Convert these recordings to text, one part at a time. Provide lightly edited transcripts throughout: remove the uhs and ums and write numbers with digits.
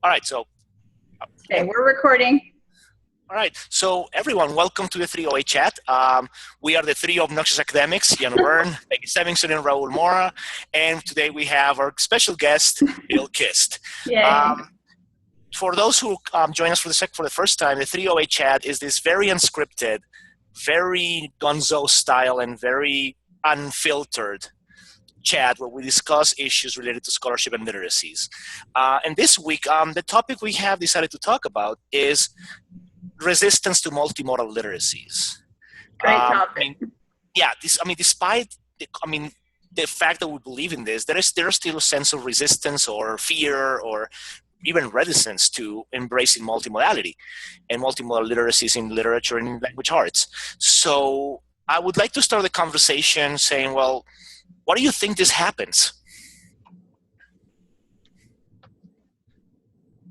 All right, so. Okay, we're recording. All right, so everyone, welcome to the 308 chat. We are the three Obnoxious academics, Jan Vern, Peggy Semingson, and Raul Mora. And today we have our special guest, Kist. For those who join us for the first time, the 308 chat is this very unscripted, very gonzo style, and very unfiltered chat where we discuss issues related to scholarship and literacies. And this week, the topic we have decided to talk about is resistance to multimodal literacies. Great topic. Despite the fact that we believe in this, there is still a sense of resistance or fear or even reticence to embracing multimodality and multimodal literacies in literature and in language arts. So I would like to start the conversation saying, well, why do you think this happens?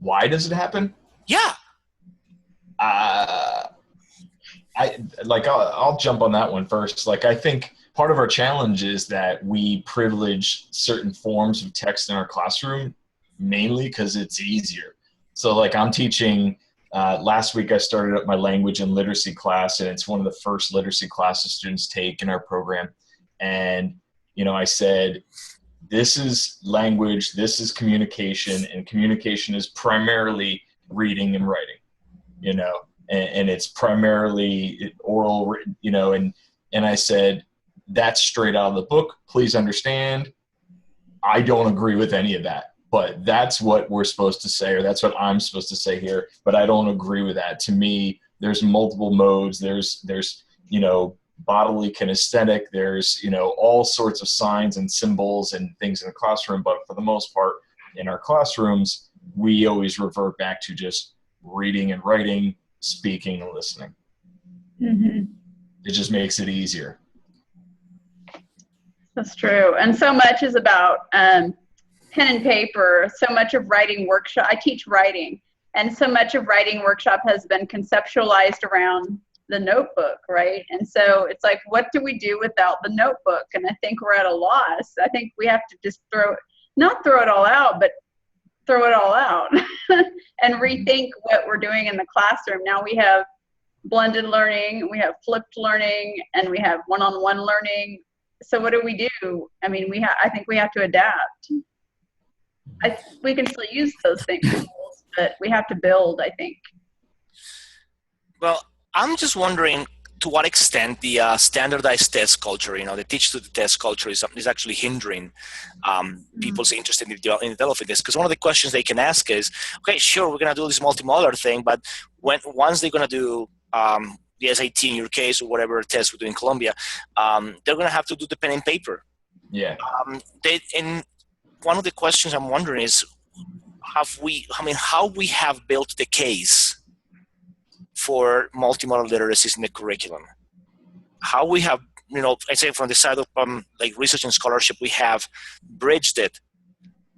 Why does it happen? Yeah. I'll jump on that one first. I think part of our challenge is that we privilege certain forms of text in our classroom, mainly because it's easier. So I'm teaching, last week I started up my language and literacy class, and it's one of the first literacy classes students take in our program. And, I said, this is language, this is communication, and communication is primarily reading and writing, and it's primarily oral, and I said, that's straight out of the book. Please understand, I don't agree with any of that, but that's what we're supposed to say, or that's what I'm supposed to say here, but I don't agree with that. To me, there's multiple modes. There's bodily kinesthetic, there's, all sorts of signs and symbols and things in the classroom. But for the most part, in our classrooms, we always revert back to just reading and writing, speaking and listening. Mm-hmm. It just makes it easier. That's true. And so much is about pen and paper. So much of writing workshop, I teach writing, and so much of writing workshop has been conceptualized around the notebook, right? And so it's like, what do we do without the notebook? And I think we're at a loss. I think we have to just not throw it all out, but throw it all out and rethink what we're doing in the classroom. Now we have blended learning, we have flipped learning, and we have one-on-one learning. So what do we do? I mean, I think we have to adapt. We can still use those things, but we have to build, I think. Well, I'm just wondering to what extent the standardized test culture, the teach to the test culture is actually hindering people's interest in developing this. Because one of the questions they can ask is, okay, sure, we're going to do this multimodal thing, but once they're going to do the SAT in your case or whatever test we do in Colombia, they're going to have to do the pen and paper. Yeah. And one of the questions I'm wondering is, how we have built the case for multimodal literacies in the curriculum. How we have, I say from the side of research and scholarship, we have bridged it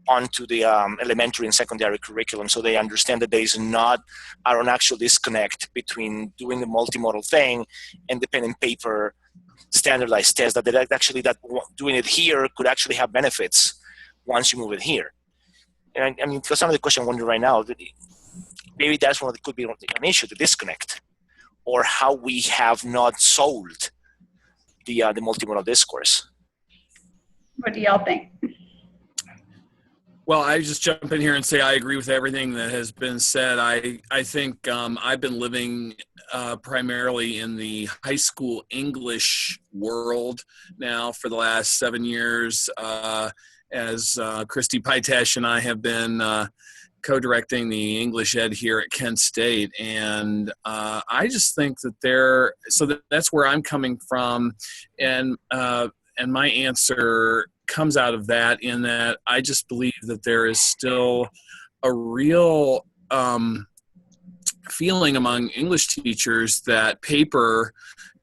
onto the elementary and secondary curriculum so they understand that there is not an actual disconnect between doing the multimodal thing and the pen and paper standardized test, that doing it here could actually have benefits once you move it here. And because some of the question I'm wondering right now, maybe that's could be an issue, the disconnect, or how we have not sold the multimodal discourse. What do y'all think? Well, I just jump in here and say I agree with everything that has been said. I think I've been living primarily in the high school English world now for the last 7 years, as Christy Pytash and I have been co-directing the English ed here at Kent State. And I just think that that's where I'm coming from. And my answer comes out of that, in that I just believe that there is still a real feeling among English teachers that paper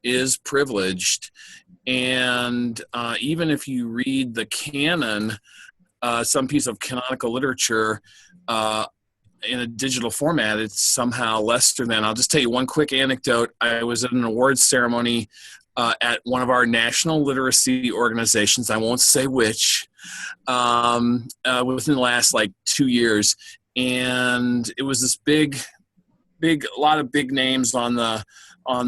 is privileged. And even if you read the canon, some piece of canonical literature, in a digital format, it's somehow lesser than. I'll just tell you one quick anecdote. I was at an awards ceremony at one of our national literacy organizations, I won't say which, within the last 2 years. and it was this a lot of big names on the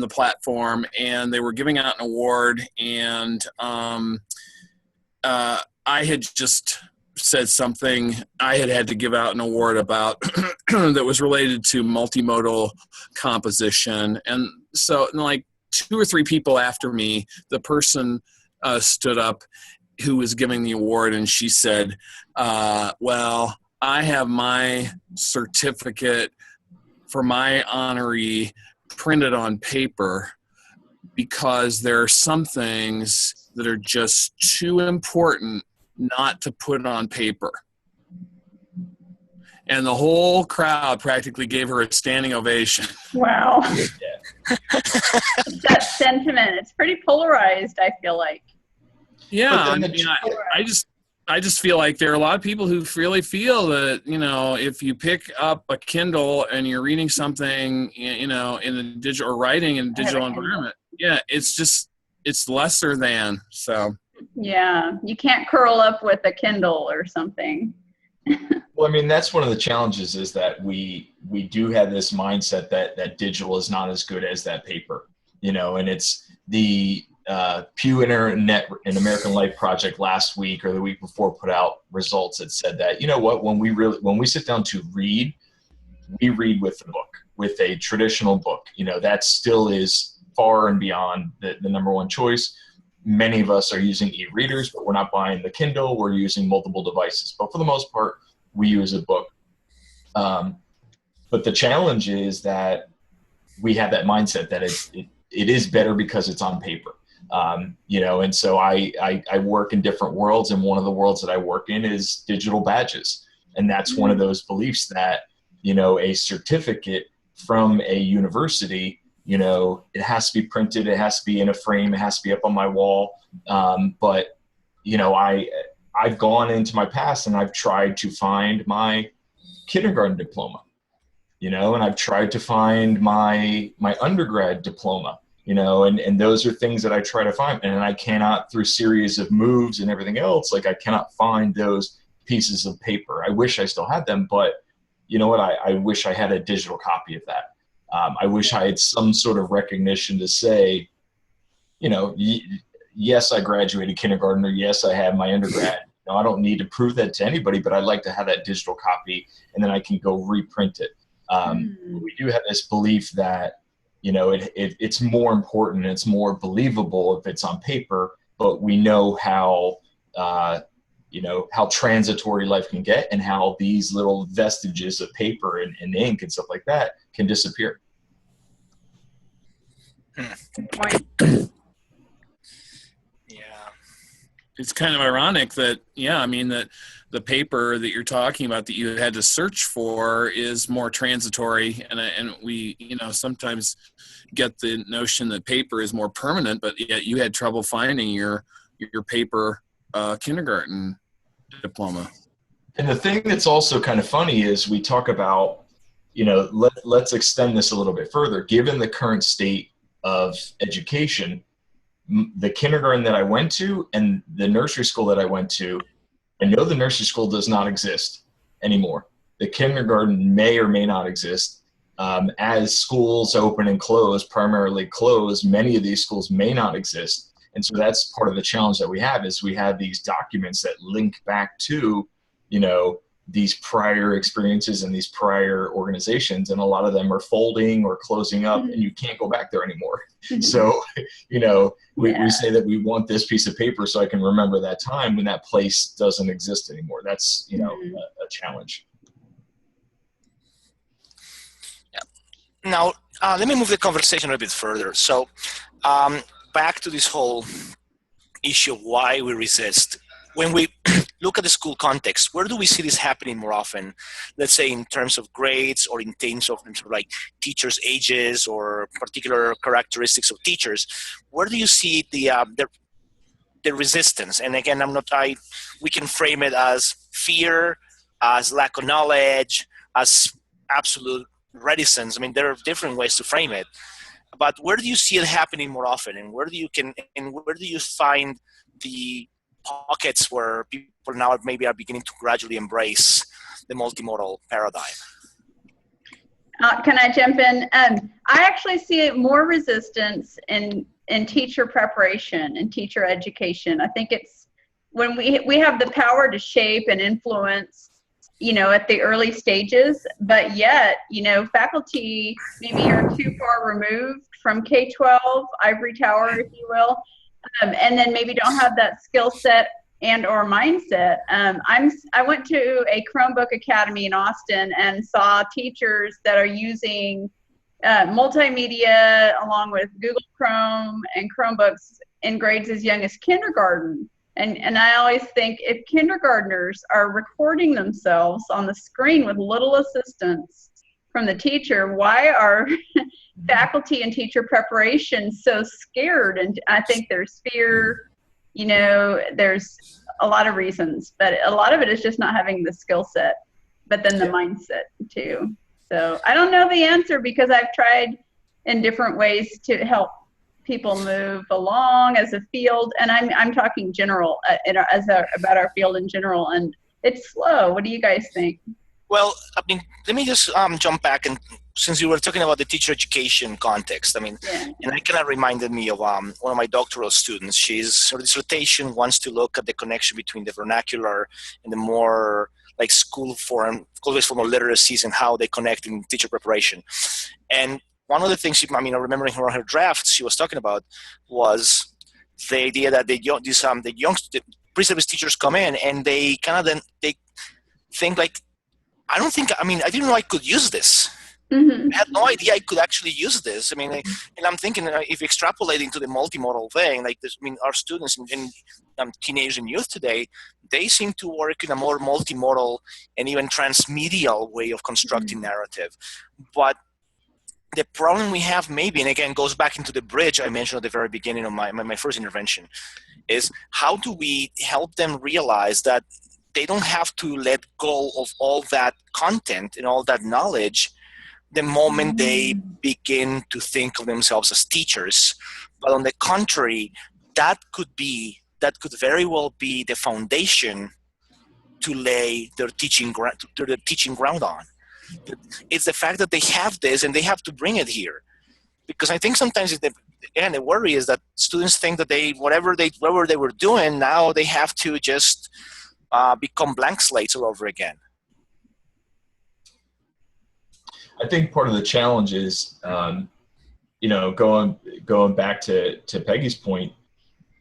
platform, and they were giving out an award, and I had just said something. I had to give out an award about that was related to multimodal composition, and so like 2 or 3 people after me, the person stood up who was giving the award, and she said, well, I have my certificate for my honoree printed on paper because there are some things that are just too important not to put on paper. And the whole crowd practically gave her a standing ovation. Wow. It's that sentiment. It's pretty polarized, I feel like. Yeah, I just feel like there are a lot of people who really feel that, if you pick up a Kindle and you're reading something, in a digital or writing in a digital environment, it's lesser than. So. Yeah, you can't curl up with a Kindle or something. Well, I mean, that's one of the challenges is that we do have this mindset that digital is not as good as that paper, and it's the Pew Internet and American Life Project last week or the week before put out results that said that, when we sit down to read, we read with the book, with a traditional book. That still is far and beyond the number one choice. Many of us are using e-readers, but we're not buying the Kindle. We're using multiple devices. But for the most part, we use a book. But the challenge is that we have that mindset that it is better because it's on paper. And so I work in different worlds, and one of the worlds that I work in is digital badges. And that's one of those beliefs that, a certificate from a university, it has to be printed, it has to be in a frame, it has to be up on my wall. But I've gone into my past and I've tried to find my kindergarten diploma, and I've tried to find my undergrad diploma, and those are things that I try to find. And I cannot, through series of moves and everything else, I cannot find those pieces of paper. I wish I still had them, but you know what? I wish I had a digital copy of that. I wish I had some sort of recognition to say, yes, I graduated kindergarten, or yes, I have my undergrad. I don't need to prove that to anybody, but I'd like to have that digital copy, and then I can go reprint it. We do have this belief that, it's more important, it's more believable if it's on paper, but we know how transitory life can get and how these little vestiges of paper and ink and stuff like that can disappear. Good point. Yeah. It's kind of ironic that, that the paper that you're talking about that you had to search for is more transitory. And we, sometimes get the notion that paper is more permanent, but yet you had trouble finding your paper kindergarten diploma. And the thing that's also kind of funny is we talk about, let's extend this a little bit further. Given the current state of education, the kindergarten that I went to and the nursery school that I went to, I know the nursery school does not exist anymore. The kindergarten may or may not exist. As schools open and close, primarily close, many of these schools may not exist. And so that's part of the challenge that we have is we have these documents that link back to, these prior experiences and these prior organizations. And a lot of them are folding or closing up, and you can't go back there anymore. So, we say that we want this piece of paper so I can remember that time when that place doesn't exist anymore. That's, a challenge. Yeah. Now, let me move the conversation a bit further. So back to this whole issue of why we resist. When we look at the school context, where do we see this happening more often? Let's say in terms of grades or in terms of like teachers' ages or particular characteristics of teachers. Where do you see the resistance? And again, we can frame it as fear, as lack of knowledge, as absolute reticence. I mean, there are different ways to frame it. But where do you see it happening more often, and where do you find the pockets where people now maybe are beginning to gradually embrace the multimodal paradigm. Can I jump in? I actually see more resistance in teacher preparation and teacher education. I think it's when we have the power to shape and influence, you know, at the early stages, but yet, you know, faculty maybe are too far removed from K-12, ivory tower, if you will, and then maybe don't have that skill set and or mindset. I went to a Chromebook Academy in Austin and saw teachers that are using multimedia along with Google Chrome and Chromebooks in grades as young as kindergarten. And I always think if kindergartners are recording themselves on the screen with little assistance from the teacher, why are faculty and teacher preparation so scared? And I think there's fear, you know, there's a lot of reasons, but a lot of it is just not having the skill set, but then the mindset too. So I don't know the answer because I've tried in different ways to help people move along as a field, and I'm talking general about our field in general, and it's slow. What do you guys think? Well, I mean, let me just jump back, and since you were talking about the teacher education context, I mean, and it kind of reminded me of one of my doctoral students. Her dissertation wants to look at the connection between the vernacular and the more like school-based formal literacies and how they connect in teacher preparation. And one of the things, I remember her drafts she was talking about was the idea that the young pre-service teachers come in and they think like, I didn't know I could use this. Mm-hmm. I had no idea I could actually use this. And I'm thinking if extrapolating to the multimodal thing, like this, our students and teenagers and youth today, they seem to work in a more multimodal and even transmedial way of constructing narrative. But the problem we have maybe, and again, goes back into the bridge I mentioned at the very beginning of my first intervention, is how do we help them realize that they don't have to let go of all that content and all that knowledge the moment they begin to think of themselves as teachers. But on the contrary, that could very well be the foundation to lay their teaching ground on. It's the fact that they have this and they have to bring it here. Because I think sometimes the worry is that students think that whatever they were doing, now they have to just become blank slates all over again. I think part of the challenge is, going back to Peggy's point,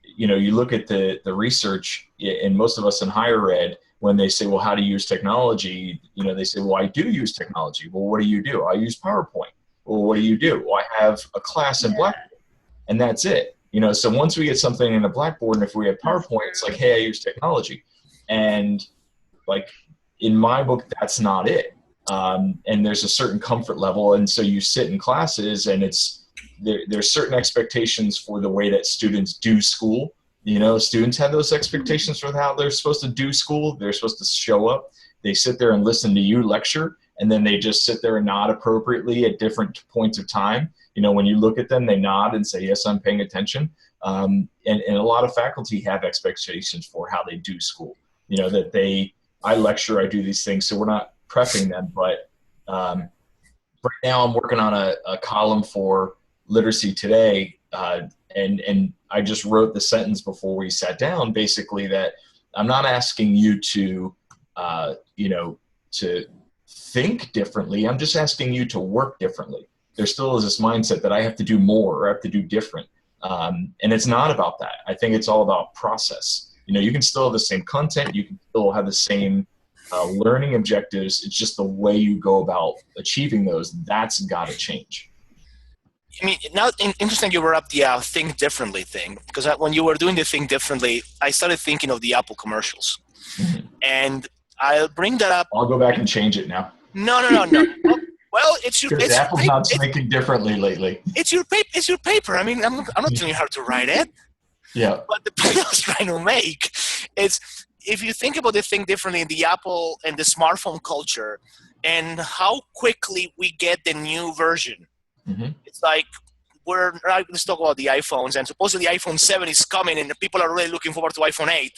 you look at the research, and most of us in higher ed, when they say, well, how do you use technology? They say, well, I do use technology. Well, what do? I use PowerPoint. Well, what do? Well, I have a class in Blackboard, and that's it. So once we get something in the Blackboard, and if we have PowerPoint, it's like, hey, I use technology. And like in my book, that's not it. And there's a certain comfort level. And so you sit in classes and there's certain expectations for the way that students do school. Students have those expectations for how they're supposed to do school. They're supposed to show up. They sit there and listen to you lecture, and then they just sit there and nod appropriately at different points of time. When you look at them, they nod and say, yes, I'm paying attention. And a lot of faculty have expectations for how they do school. I lecture, I do these things, so we're not prepping them. But right now I'm working on a column for Literacy Today, and I just wrote the sentence before we sat down, basically that I'm not asking you to, to think differently. I'm just asking you to work differently. There still is this mindset that I have to do more or I have to do different. And it's not about that. I think it's all about process. You can still have the same content. You can still have the same learning objectives. It's just the way you go about achieving those. That's got to change. Now interesting you were up the think differently thing, because when you were doing the think differently, I started thinking of the Apple commercials. Mm-hmm. And I'll bring that up. I'll go back and change it now. No. Well, it's Apple's not thinking differently lately. It's your paper. I'm not telling you how to write it. Yeah. But the point I was trying to make is, if you think about the thing differently in the Apple and the smartphone culture, and how quickly we get the new version. Mm-hmm. It's like let's talk about the iPhones, and supposedly iPhone 7 is coming, and the people are really looking forward to iPhone 8.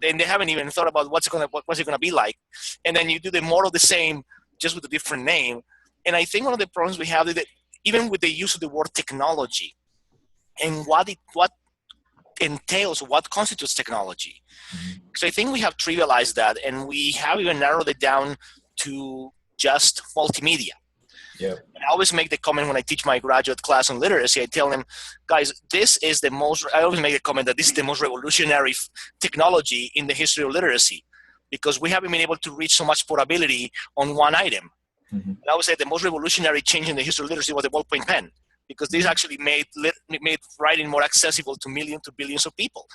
Then they haven't even thought about what's it gonna be like, and then you do the more of the same, just with a different name. And I think one of the problems we have is that even with the use of the word technology, and what entails, what constitutes technology. So I think we have trivialized that, and we have even narrowed it down to just multimedia. Yeah. I always make the comment when I teach my graduate class on literacy, I tell them, guys, I always make the comment that this is the most revolutionary technology in the history of literacy, because we haven't been able to reach so much portability on one item. Mm-hmm. And I would say the most revolutionary change in the history of literacy was the ballpoint pen, because this actually made writing more accessible to millions to billions of people.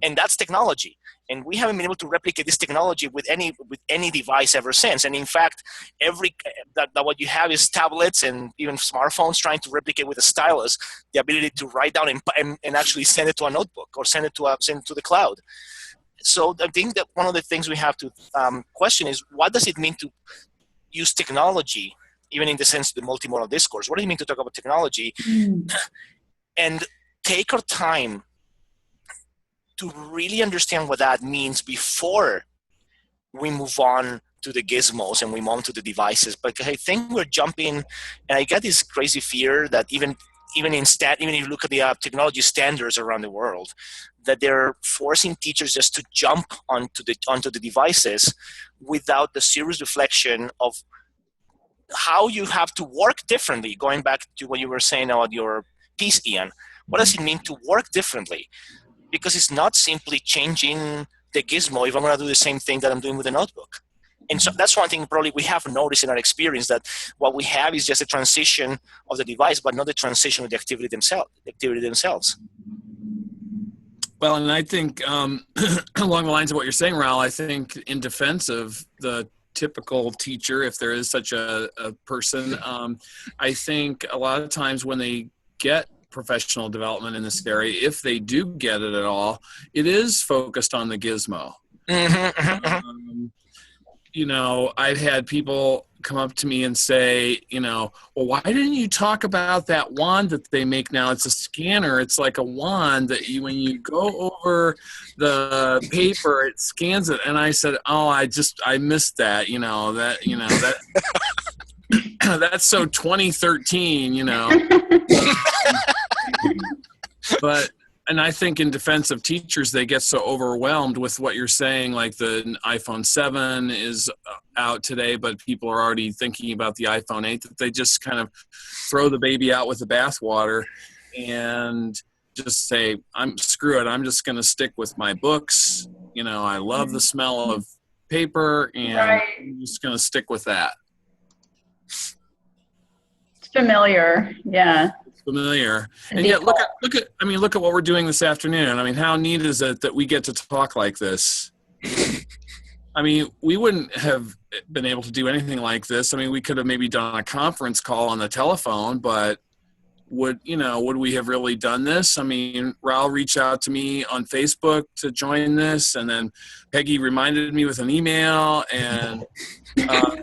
And that's technology. And we haven't been able to replicate this technology with any device ever since. And in fact, what you have is tablets and even smartphones trying to replicate with a stylus the ability to write down and actually send it to a notebook or send it to the cloud. So I think that one of the things we have to question is, what does it mean to use technology, even in the sense of the multimodal discourse? What do you mean to talk about technology? And take our time to really understand what that means before we move on to the gizmos and we move on to the devices. But I think we're jumping, and I get this crazy fear that even if you look at the technology standards around the world, that they're forcing teachers just to jump onto the devices without the serious reflection of how you have to work differently. Going back to what you were saying about your piece, Ian, what does it mean to work differently? Because it's not simply changing the gizmo if I'm going to do the same thing that I'm doing with a notebook. And so that's one thing probably we have noticed in our experience, that what we have is just a transition of the device, but not the transition of the activity themselves. Well, and I think along the lines of what you're saying, Raul, I think in defense of the typical teacher, if there is such a person, I think a lot of times when they get professional development in this area, if they do get it at all, it is focused on the gizmo. You know, I've had people come up to me and say, you know, well, why didn't you talk about that wand that they make now? It's a scanner. It's like a wand that when you go over the paper, it scans it. And I said, oh, I missed that, that that's so 2013, And I think in defense of teachers, they get so overwhelmed with what you're saying, like the iPhone 7 is out today, but people are already thinking about the iPhone 8, that they just kind of throw the baby out with the bathwater and just say, screw it, I'm just going to stick with my books. I love the smell of paper, and I'm just going to stick with that. It's familiar, yeah. Familiar. And yet look at what we're doing this afternoon. I mean, how neat is it that we get to talk like this? I mean, we wouldn't have been able to do anything like this. I mean, we could have maybe done a conference call on the telephone, but would we have really done this? I mean, Raul reached out to me on Facebook to join this, and then Peggy reminded me with an email, and how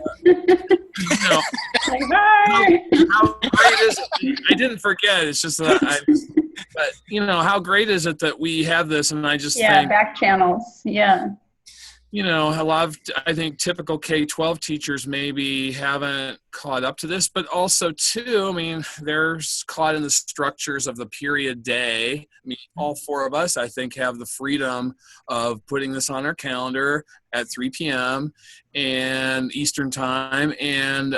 great is it? I didn't forget. It's just that but how great is it that we have this? And I just think, back channels. Yeah. A lot of, I think, typical K-12 teachers maybe haven't caught up to this, but also too, I mean, they're caught in the structures of the period day. I mean, all four of us, I think, have the freedom of putting this on our calendar at 3 p.m. and Eastern time and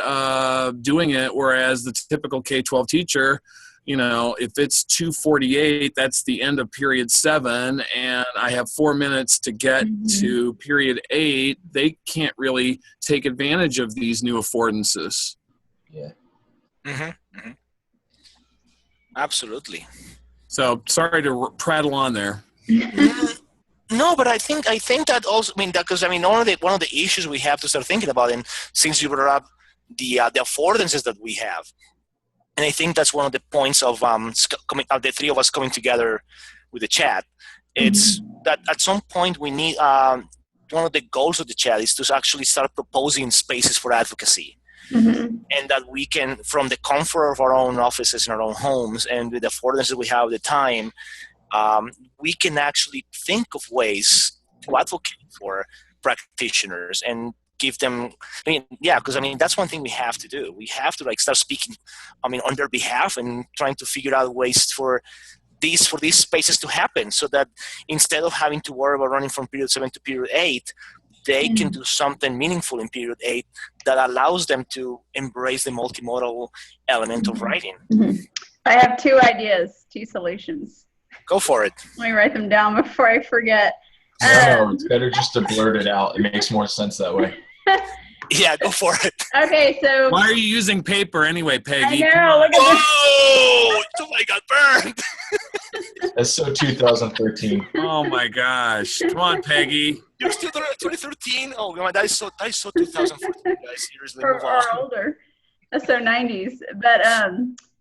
doing it. Whereas the typical K-12 teacher, if it's 2:48, that's the end of period 7, and I have 4 minutes to get to period 8, they can't really take advantage of these new affordances. Yeah. Absolutely. So sorry to prattle on there. No, but I think that also, because one of the issues we have to start thinking about, and since you brought up the affordances that we have, and I think that's one of the points of the three of us coming together with the chat. It's that at some point we need one of the goals of the chat is to actually start proposing spaces for advocacy. and that we can, from the comfort of our own offices and our own homes, and with the affordances that we have at the time, we can actually think of ways to advocate for practitioners and give them, because that's one thing we have to do. We have to start speaking, on their behalf and trying to figure out ways for these spaces to happen, so that instead of having to worry about running from period 7 to period 8, they can do something meaningful in period 8 that allows them to embrace the multimodal element of writing. I have 2 ideas, 2 solutions. Go for it. Let me write them down before I forget. No, it's better just to blurt it out. It makes more sense that way. Yeah, go for it. Okay, so why are you using paper anyway, Peggy? I know. Look at this. Oh, somebody got burned. That's so 2013. Oh my gosh! Come on, Peggy. You're still 2013. Oh god, that is so 2014, guys. Seriously, move Or on. older. That's so 90s. But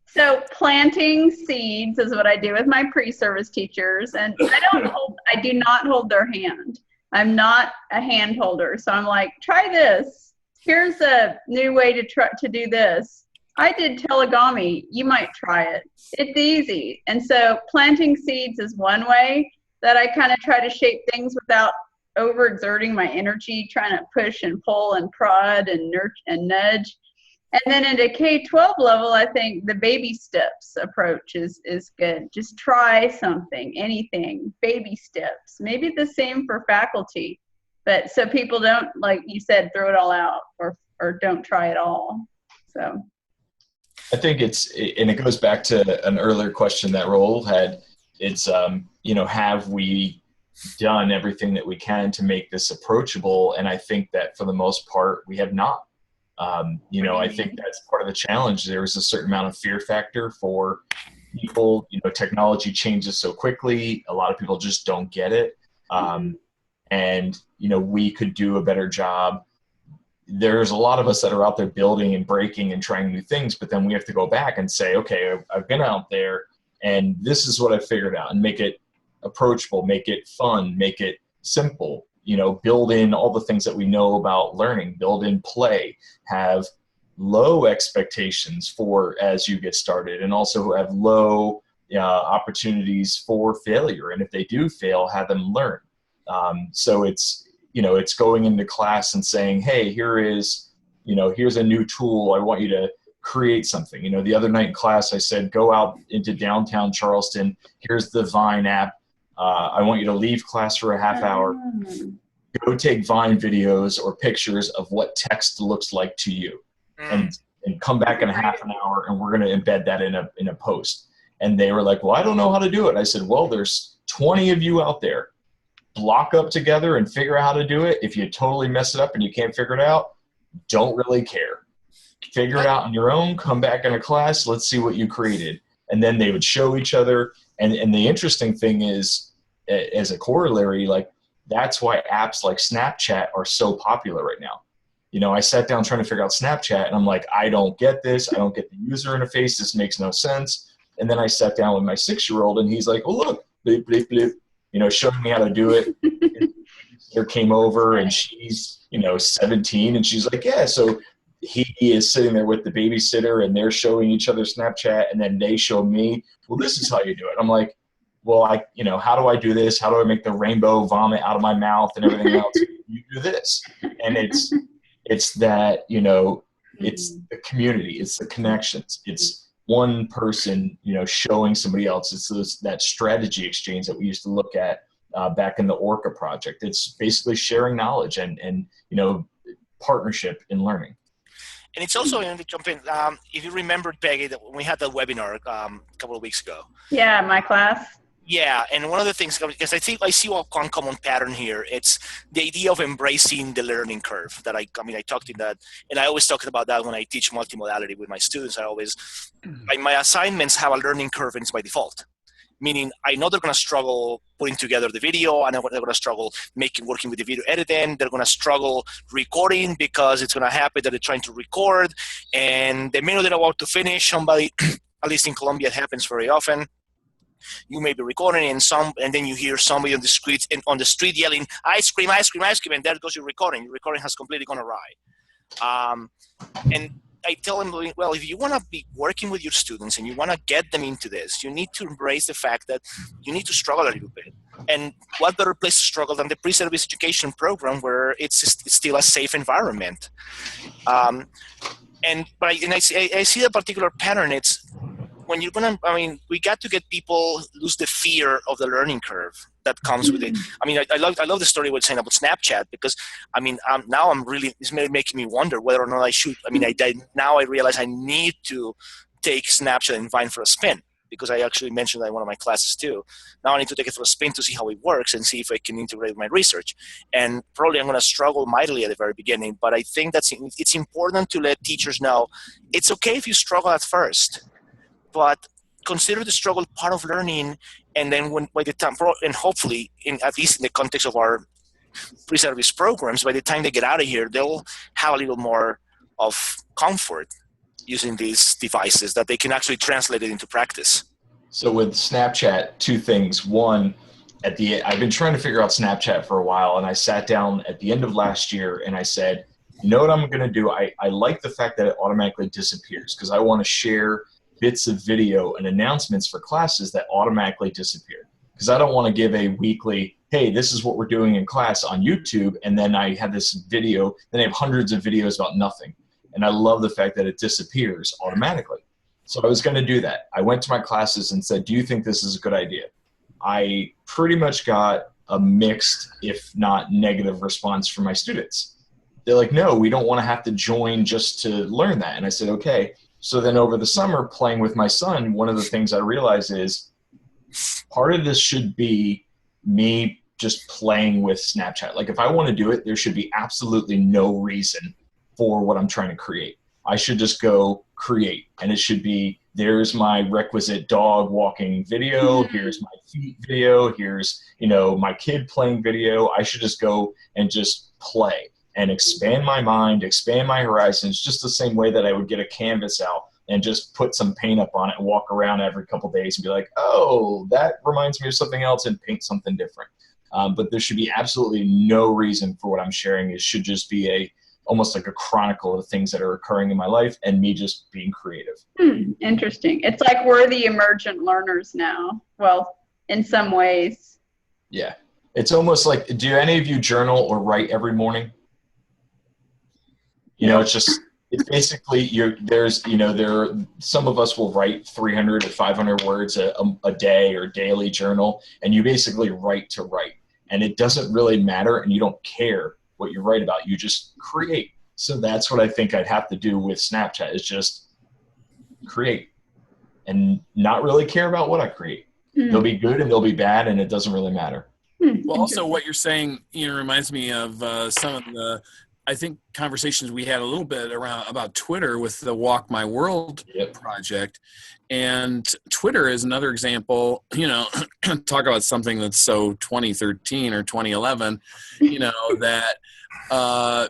so planting seeds is what I do with my pre-service teachers, and I do not hold their hand. I'm not a hand holder, so I'm like, try this. Here's a new way to do this. I did telegami. You might try it. It's easy. And so planting seeds is one way that I kind of try to shape things without overexerting my energy, trying to push and pull and prod and nurture and nudge. And then at a K-12 level, I think the baby steps approach is good. Just try something, anything, baby steps. Maybe the same for faculty, but so people don't, like you said, throw it all out or don't try it all. So I think and it goes back to an earlier question that Raul had. It's, have we done everything that we can to make this approachable? And I think that for the most part, we have not. I think that's part of the challenge. There is a certain amount of fear factor for people. Technology changes so quickly. A lot of people just don't get it. We could do a better job. There's a lot of us that are out there building and breaking and trying new things, but then we have to go back and say, okay, I've been out there and this is what I figured out, and make it approachable, make it fun, make it simple. Build in all the things that we know about learning, build in play, have low expectations for as you get started, and also have low opportunities for failure. And if they do fail, have them learn. So it's going into class and saying, hey, here's a new tool. I want you to create something. The other night in class, I said, go out into downtown Charleston. Here's the Vine app. I want you to leave class for a half hour. Go take Vine videos or pictures of what text looks like to you, and come back in a half an hour, and we're going to embed that in a post. And they were like, well, I don't know how to do it. I said, well, there's 20 of you out there. Block up together and figure out how to do it. If you totally mess it up and you can't figure it out, don't really care. Figure it out on your own. Come back in a class. Let's see what you created. And then they would show each other. And the interesting thing is, as a corollary, that's why apps like Snapchat are so popular right now. I sat down trying to figure out Snapchat, and I'm like, I don't get this. I don't get the user interface. This makes no sense. And then I sat down with my 6-year-old, and he's like, oh, look, bleep, bleep, bleep, showing me how to do it. There came over, and she's, 17, and she's like, yeah. So he is sitting there with the babysitter, and they're showing each other Snapchat, and then they show me, well, this is how you do it. I'm like, well, how do I do this? How do I make the rainbow vomit out of my mouth and everything else? You do this. And it's that, it's the community, it's the connections, it's one person, showing somebody else. It's that strategy exchange that we used to look at back in the Orca project. It's basically sharing knowledge and partnership in learning. And it's also, to jump in, if you remember, Peggy, that when we had that webinar a couple of weeks ago. Yeah, my class. Yeah, and one of the things, because I think I see one common pattern here, it's the idea of embracing the learning curve that I talked in that, and I always talk about that when I teach multimodality with my students. My assignments have a learning curve, and it's by default. Meaning, I know they're going to struggle putting together the video. I know they're going to struggle working with the video editing. They're going to struggle recording because it's going to happen that they're trying to record. And the minute they're about to finish, somebody, at least in Colombia, it happens very often. You may be recording, and then you hear somebody on the street yelling, "Ice cream, ice cream, ice cream!" And there goes your recording. Your recording has completely gone awry. And I tell them, well, if you want to be working with your students and you want to get them into this, you need to embrace the fact that you need to struggle a little bit. And what better place to struggle than the pre-service education program, where it's still a safe environment. But I see a particular pattern. It's when you're gonna, we got to get people lose the fear of the learning curve that comes with it. I love the story with saying about Snapchat, because now I'm really, it's making me wonder whether or not I should. Now I realize I need to take Snapchat and Vine for a spin, because I actually mentioned that in one of my classes too. Now I need to take it for a spin to see how it works and see if I can integrate my research. And probably I'm going to struggle mightily at the very beginning, but I think it's important to let teachers know it's okay if you struggle at first, but consider the struggle part of learning. And then by the time, and hopefully, at least in the context of our pre-service programs, by the time they get out of here, they'll have a little more of comfort using these devices, that they can actually translate it into practice. So with Snapchat, two things. One, I've been trying to figure out Snapchat for a while, and I sat down at the end of last year and I said, you know what I'm going to do? I like the fact that it automatically disappears, because I want to share bits of video and announcements for classes that automatically disappear. Because I don't want to give a weekly, hey, this is what we're doing in class on YouTube, and then I have this video, then I have hundreds of videos about nothing. And I love the fact that it disappears automatically. So I was going to do that. I went to my classes and said, do you think this is a good idea? I pretty much got a mixed, if not negative, response from my students. They're like, no, we don't want to have to join just to learn that. And I said, okay. So then over the summer, playing with my son, one of the things I realized is part of this should be me just playing with Snapchat. Like, if I want to do it, there should be absolutely no reason for what I'm trying to create. I should just go create, and it should be, there's my requisite dog walking video, here's my feet video, here's, my kid playing video. I should just go and just play and expand my mind, expand my horizons, just the same way that I would get a canvas out and just put some paint up on it and walk around every couple of days and be like, oh, that reminds me of something else, and paint something different. But there should be absolutely no reason for what I'm sharing. It should just be almost like a chronicle of things that are occurring in my life and me just being creative. Interesting. It's like we're the emergent learners now. Well, in some ways. Yeah. It's almost like, do any of you journal or write every morning? It's basically, some of us will write 300 or 500 words a day or daily journal, and you basically write to write. And it doesn't really matter, and you don't care what you write about, you just create. So that's what I think I'd have to do with Snapchat, is just create and not really care about what I create. They'll be good and they'll be bad, and it doesn't really matter. Well, also what you're saying, reminds me of some of the, I think, conversations we had a little bit about Twitter with the Walk My World project. And Twitter is another example, talk about something that's so 2013 or 2011, that, I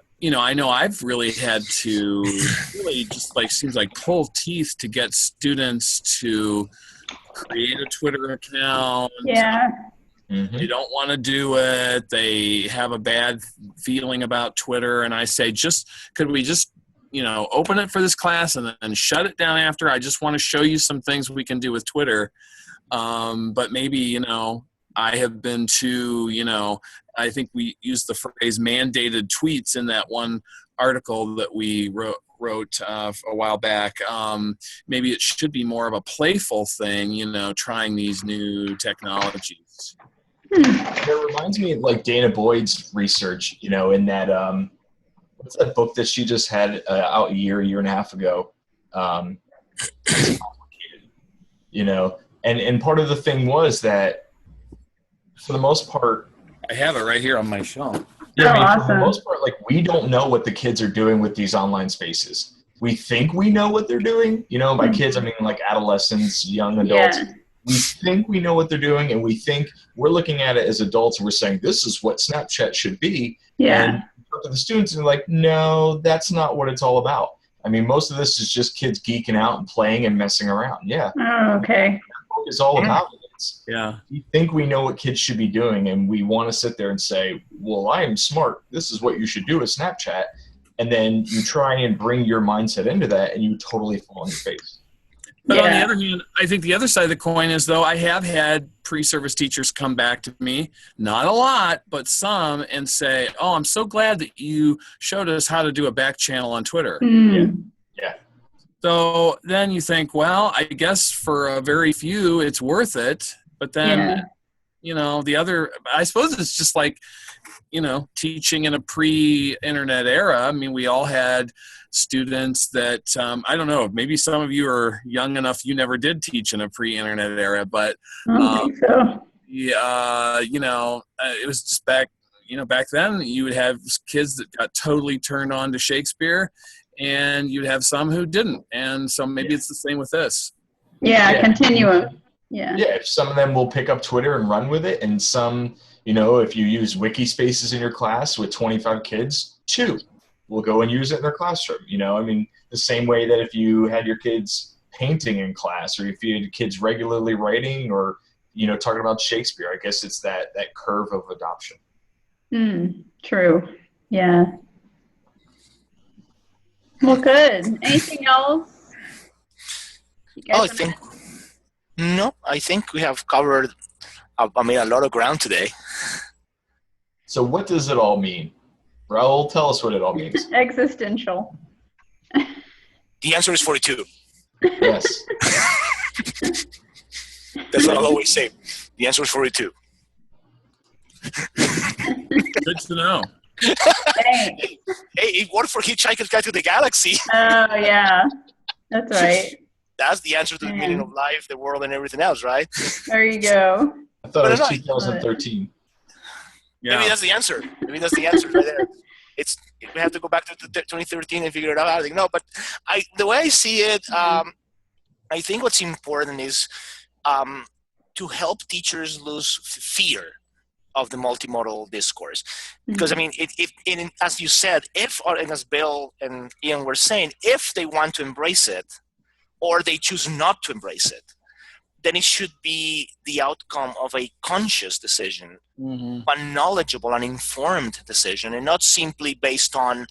know I've really had to just seems like pull teeth to get students to create a Twitter account. Yeah. They don't want to do it. They have a bad feeling about Twitter. And I say, could we just, open it for this class and then shut it down after? I just want to show you some things we can do with Twitter. But maybe, I have been too, I think we used the phrase mandated tweets in that one article that we wrote a while back. Maybe it should be more of a playful thing, trying these new technologies. It reminds me of like Dana Boyd's research, in that, what's that book that she just had out a year and a half ago? It's complicated, and part of the thing was that for the most part, I have it right here on my shelf. Yeah, awesome. For the most part, we don't know what the kids are doing with these online spaces. We think we know what they're doing. By kids, I mean adolescents, young adults. Yeah. We think we know what they're doing, and we think we're looking at it as adults, and we're saying, this is what Snapchat should be. Yeah. And to the students, they're like, no, that's not what it's all about. I mean, most of this is just kids geeking out and playing and messing around. Yeah. Oh, okay. It's all about it. Yeah. We think we know what kids should be doing, and we want to sit there and say, well, I am smart. This is what you should do with Snapchat. and then you try and bring your mindset into that, and you totally fall on your face. But on the other hand, I think the other side of the coin is, though, I have had pre-service teachers come back to me, not a lot, but some, and say, oh, I'm so glad that you showed us how to do a back channel on Twitter. Yeah. So then you think, well, I guess for a very few, it's worth it. But then, you know, I suppose it's just like, you know, teaching in a pre-internet era. I mean, we all had students that, I don't know, maybe some of you are young enough, you never did teach in a pre-internet era, but, I don't think so. you know, it was just back then you would have kids that got totally turned on to Shakespeare, and you'd have some who didn't. And so maybe it's the same with this. Continuum. Yeah, some of them will pick up Twitter and run with it, and some, you know, if you use wiki spaces in your class with 25 kids, 2 will go and use it in their classroom. You know, I mean, the same way that if you had your kids painting in class, or if you had kids regularly writing, or, you know, talking about Shakespeare, I guess it's that curve of adoption. True. Yeah. Well, good. Anything else? I think we have covered, a lot of ground today. So what does it all mean? Raul, tell us what it all means. Existential. The answer is 42. Yes. That's what I'll always say. The answer is 42. Good to know. Thanks. Hey, it worked for Hitchhiker's Guide to the Galaxy. Oh, yeah. That's right. That's the answer to the meaning of life, the world, and everything else, right? There you go. I thought it was 2013. Yeah. Maybe that's the answer. Maybe that's the answer right there. We have to go back to 2013 and figure it out. I think no, but the way I see it, I think what's important is to help teachers lose fear of the multimodal discourse, because I mean, as you said, and as Bill and Ian were saying, if they want to embrace it, or they choose not to embrace it, then it should be the outcome of a conscious decision, a knowledgeable and informed decision, and not simply based on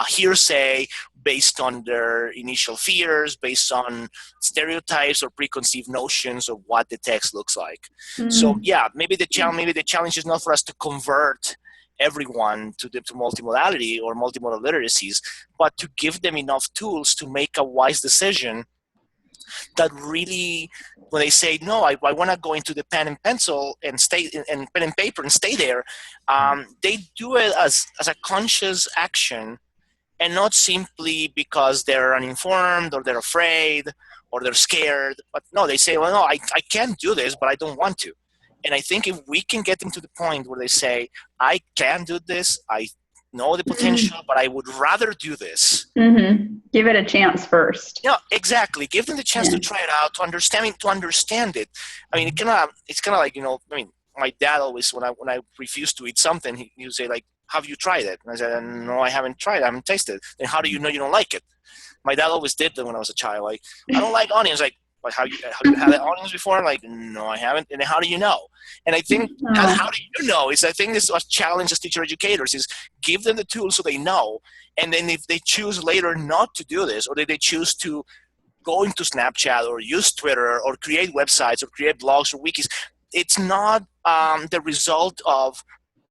hearsay, based on their initial fears, based on stereotypes or preconceived notions of what the text looks like. So yeah, maybe the challenge is not for us to convert everyone to multimodality or multimodal literacies, but to give them enough tools to make a wise decision that really, when they say, no, I want to go into the pen and pencil and stay, and pen and paper and stay there, they do it as a conscious action, and not simply because they're uninformed or they're afraid or they're scared. But no, they say, well, no, I can't do this, but I don't want to. And I think if we can get them to the point where they say, I can do this, I know the potential, but I would rather do this. Give it a chance first. Yeah, exactly. Give them the chance to try it out, to understand it. I mean, it's kind of like, you know, I mean, my dad always, when I refused to eat something, he would say, like, have you tried it? And I said, no, I haven't tried it. I haven't tasted it. Then how do you know you don't like it? My dad always did that when I was a child. Like, I don't like onions. Like, have you had onions before? Like, no, I haven't. And then how do you know? And I think, how do you know? I think this is a challenge as teacher educators, is give them the tools so they know. And then if they choose later not to do this, or they choose to go into Snapchat or use Twitter or create websites or create blogs or wikis, it's not the result of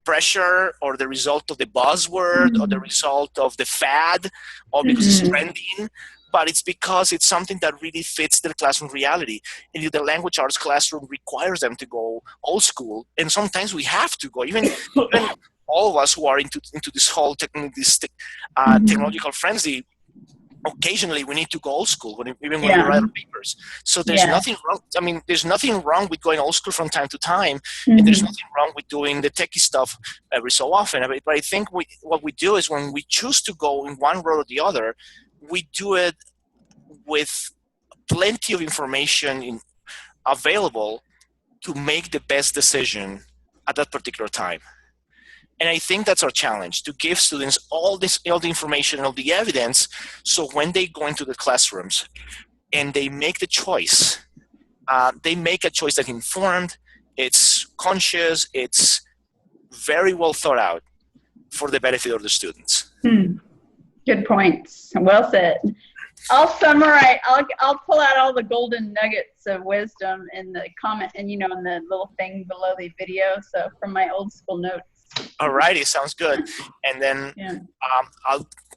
pressure or the result of the buzzword or the result of the fad or because it's trending, but it's because it's something that really fits their classroom reality. And the language arts classroom requires them to go old school, and sometimes we have to go, even all of us who are into this whole technological frenzy. Occasionally we need to go old school, even when we write our papers. So there's nothing wrong. I mean, there's nothing wrong with going old school from time to time, and there's nothing wrong with doing the techie stuff every so often. But I think what we do is, when we choose to go in one road or the other, we do it with plenty of information available to make the best decision at that particular time. And I think that's our challenge, to give students all the information, all the evidence, so when they go into the classrooms and they make the choice, they make a choice that's informed, it's conscious, it's very well thought out for the benefit of the students. Good points. Well said. I'll summarize. I'll pull out all the golden nuggets of wisdom in the comment and, in the little thing below the video. So from my old school notes. All righty, sounds good. And then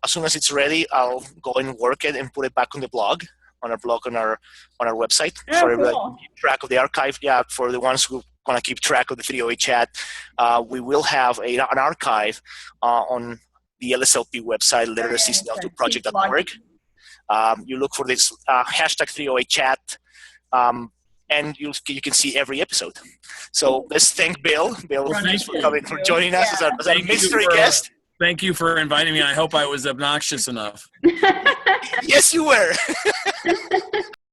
as soon as it's ready, I'll go and work it and put it back on the blog, on our website. For everybody to keep track of the archive. Yeah, for the ones who want to keep track of the 308 chat, we will have an archive on the LSLP website, literacysneltoproject.org. You look for this hashtag 308 chat, and you can see every episode. So let's thank Bill. Bill, thanks for joining us as a mystery guest. Thank you for inviting me. I hope I was obnoxious enough. Yes, you were.